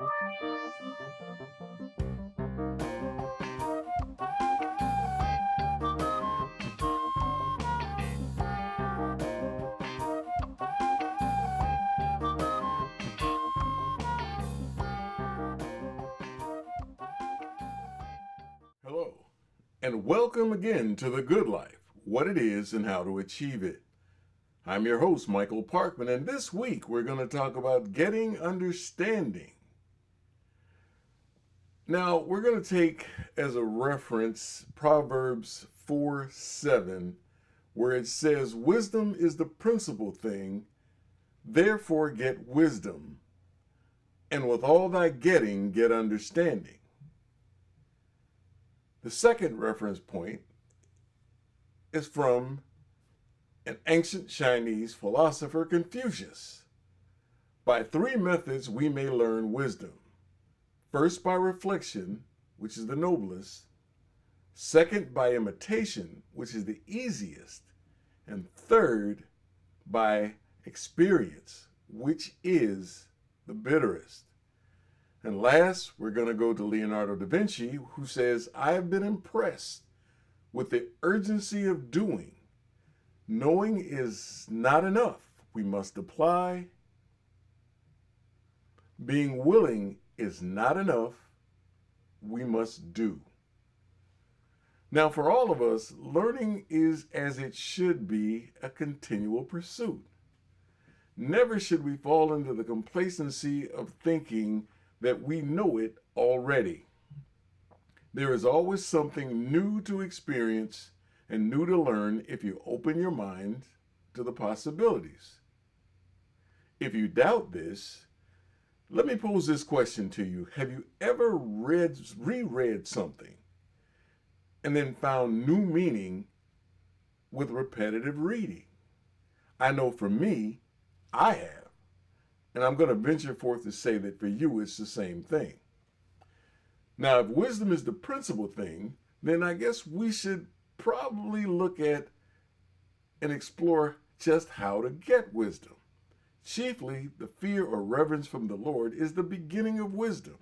Hello, and welcome again to The Good Life, what it is and how to achieve it. I'm your host, Michael Parkman, and this week we're going to talk about getting understanding. Now, we're going to take as a reference Proverbs 4:7, where it says, "Wisdom is the principal thing, therefore get wisdom, and with all thy getting, get understanding." The second reference point is from an ancient Chinese philosopher, Confucius. By three methods we may learn wisdom. First, by reflection, which is the noblest. Second, by imitation, which is the easiest. And third, by experience, which is the bitterest. And last, we're going to go to Leonardo da Vinci, who says, "I have been impressed with the urgency of doing. Knowing is not enough. We must apply. Being willing is not enough. We must do." Now, for all of us, learning is, as it should be, a continual pursuit. Never should we fall into the complacency of thinking that we know it already. There is always something new to experience and new to learn if you open your mind to the possibilities. If you doubt this, let me pose this question to you. Have you ever reread something and then found new meaning with repetitive reading? I know for me, I have. And I'm going to venture forth to say that for you, it's the same thing. Now, if wisdom is the principal thing, then I guess we should probably look at and explore just how to get wisdom. Chiefly, the fear or reverence from the Lord is the beginning of wisdom.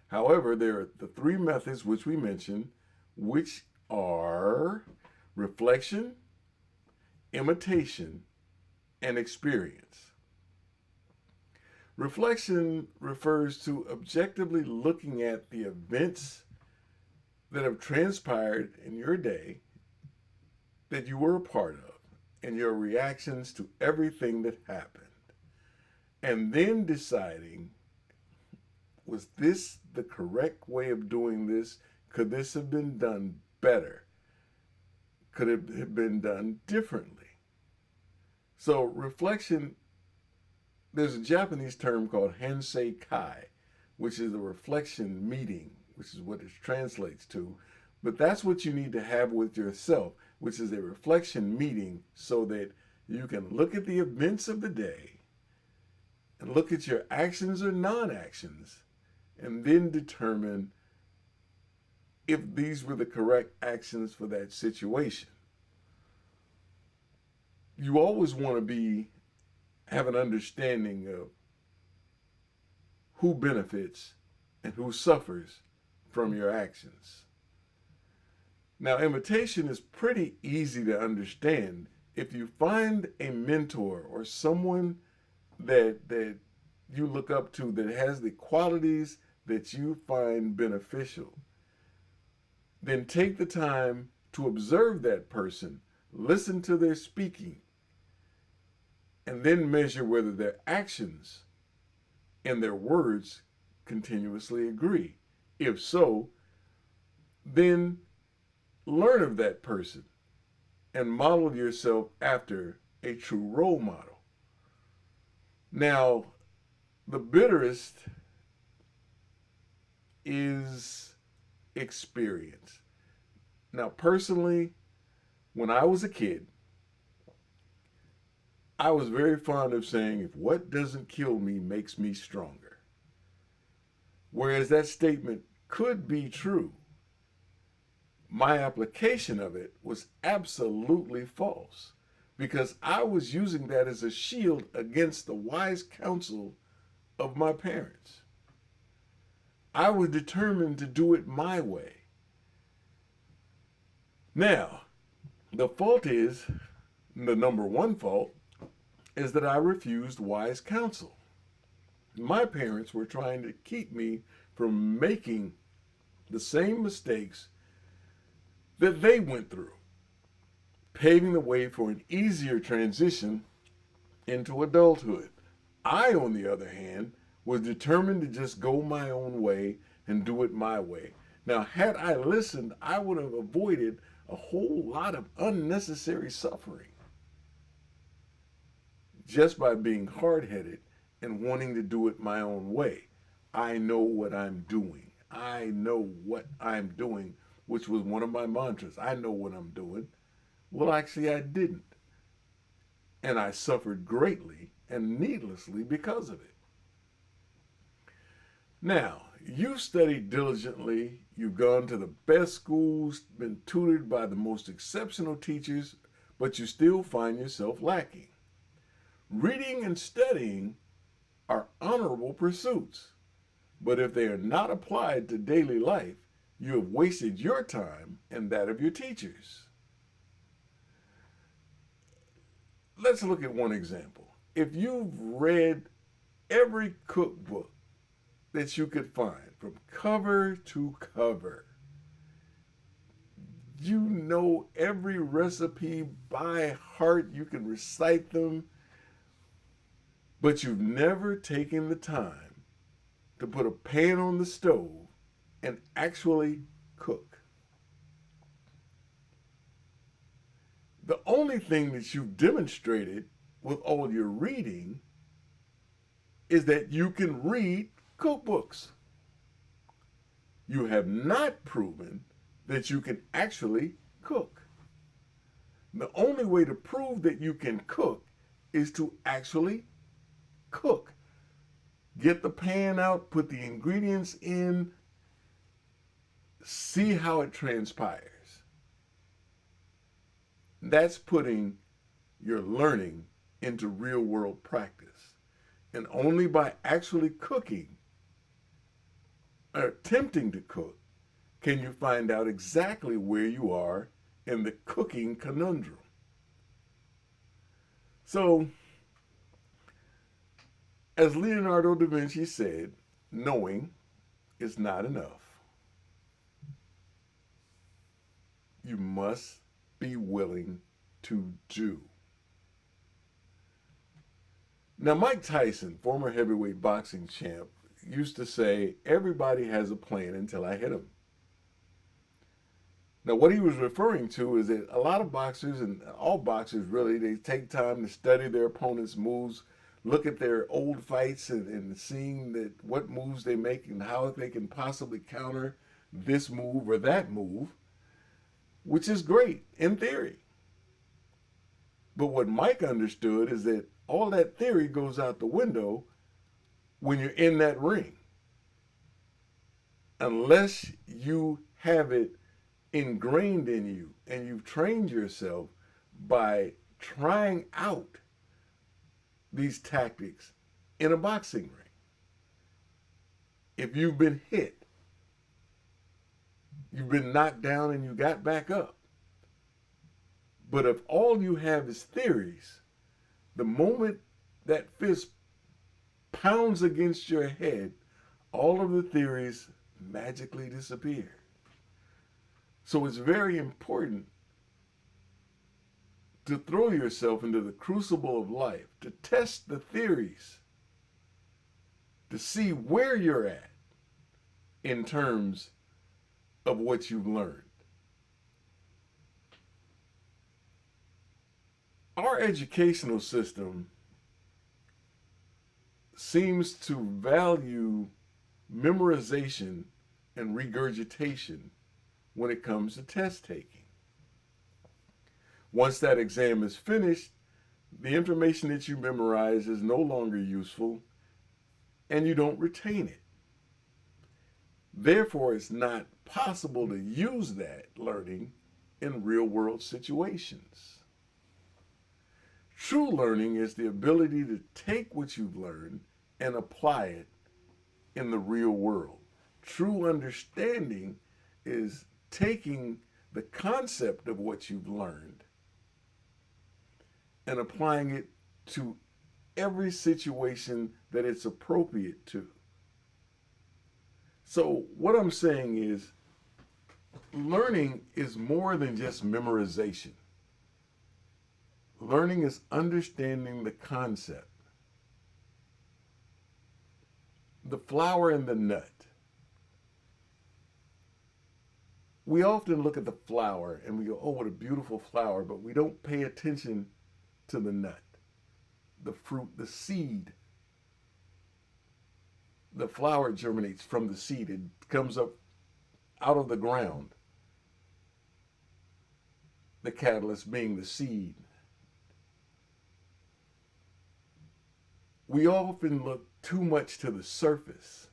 However, there are the three methods which we mentioned, which are reflection, imitation, and experience. Reflection refers to objectively looking at the events that have transpired in your day that you were a part of and your reactions to everything that happened. And then deciding, was this the correct way of doing this? Could this have been done better? Could it have been done differently? So reflection, there's a Japanese term called Hensei Kai, which is a reflection meeting, which is what it translates to. But that's what you need to have with yourself, which is a reflection meeting so that you can look at the events of the day and look at your actions or non-actions and then determine if these were the correct actions for that situation. You always want to have an understanding of who benefits and who suffers from your actions. Now, imitation is pretty easy to understand. If you find a mentor or someone that you look up to that has the qualities that you find beneficial, then take the time to observe that person, listen to their speaking, and then measure whether their actions and their words continuously agree. If so, then learn of that person and model yourself after a true role model. Now, the bitterest is experience. Now, personally, when I was a kid, I was very fond of saying, if what doesn't kill me makes me stronger. Whereas that statement could be true, my application of it was absolutely false because I was using that as a shield against the wise counsel of my parents. I was determined to do it my way. Now, the fault is, the number one fault, is that I refused wise counsel. My parents were trying to keep me from making the same mistakes that they went through, paving the way for an easier transition into adulthood. I, on the other hand, was determined to just go my own way and do it my way. Now, had I listened, I would have avoided a whole lot of unnecessary suffering just by being hard-headed and wanting to do it my own way. I know what I'm doing. I know what I'm doing, which was one of my mantras. I know what I'm doing. Well, actually, I didn't. And I suffered greatly and needlessly because of it. Now, you've studied diligently, you've gone to the best schools, been tutored by the most exceptional teachers, but you still find yourself lacking. Reading and studying are honorable pursuits, but if they are not applied to daily life, you have wasted your time and that of your teachers. Let's look at one example. If you've read every cookbook that you could find from cover to cover, you know every recipe by heart, you can recite them, but you've never taken the time to put a pan on the stove and actually cook. The only thing that you've demonstrated with all your reading is that you can read cookbooks. You have not proven that you can actually cook. The only way to prove that you can cook is to actually cook. Get the pan out, put the ingredients in, see how it transpires. That's putting your learning into real world practice. And only by actually cooking or attempting to cook can you find out exactly where you are in the cooking conundrum. So, as Leonardo da Vinci said, knowing is not enough. You must be willing to do. Now, Mike Tyson, former heavyweight boxing champ, used to say, everybody has a plan until I hit him. Now, what he was referring to is that a lot of boxers, and all boxers really, they take time to study their opponent's moves, look at their old fights and seeing that what moves they make and how they can possibly counter this move or that move, which is great in theory. But what Mike understood is that all that theory goes out the window when you're in that ring. Unless you have it ingrained in you and you've trained yourself by trying out these tactics in a boxing ring. If you've been hit, you've been knocked down and you got back up. But if all you have is theories, the moment that fist pounds against your head, all of the theories magically disappear. So it's very important to throw yourself into the crucible of life, to test the theories, to see where you're at in terms of what you've learned. Our educational system seems to value memorization and regurgitation when it comes to test taking. Once that exam is finished, the information that you memorize is no longer useful and you don't retain it. Therefore, it's not possible to use that learning in real-world situations. True learning is the ability to take what you've learned and apply it in the real world. True understanding is taking the concept of what you've learned and applying it to every situation that it's appropriate to. So, what I'm saying is, learning is more than just memorization. Learning is understanding the concept. The flower and the nut. We often look at the flower and we go, oh, what a beautiful flower, but we don't pay attention to the nut, the fruit, the seed. The flower germinates from the seed. It comes up out of the ground. The catalyst being the seed. We often look too much to the surface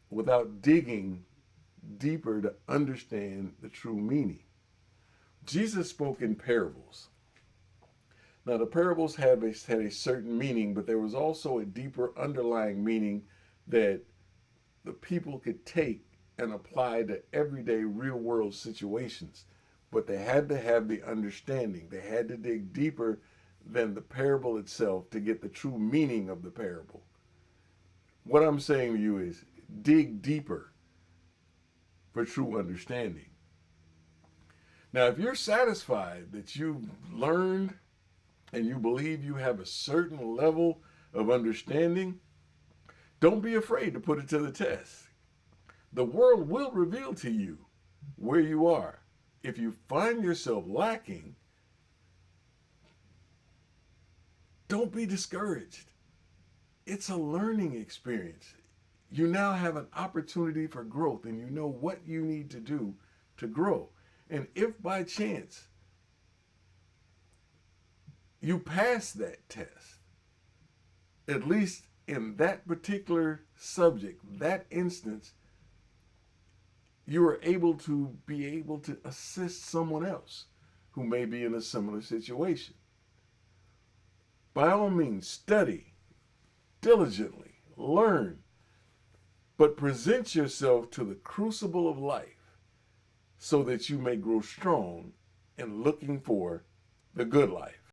without digging deeper to understand the true meaning. Jesus spoke in parables. Now, the parables had a certain meaning, but there was also a deeper underlying meaning that the people could take and apply to everyday real world situations. But they had to have the understanding. They had to dig deeper than the parable itself to get the true meaning of the parable. What I'm saying to you is dig deeper for true understanding. Now, if you're satisfied that you've learned and you believe you have a certain level of understanding, don't be afraid to put it to the test. The world will reveal to you where you are. If you find yourself lacking, don't be discouraged. It's a learning experience. You now have an opportunity for growth, and you know what you need to do to grow. And if by chance you pass that test, at least in that particular subject, that instance, you are able to assist someone else who may be in a similar situation. By all means, study diligently, learn, but present yourself to the crucible of life so that you may grow strong in looking for the good life.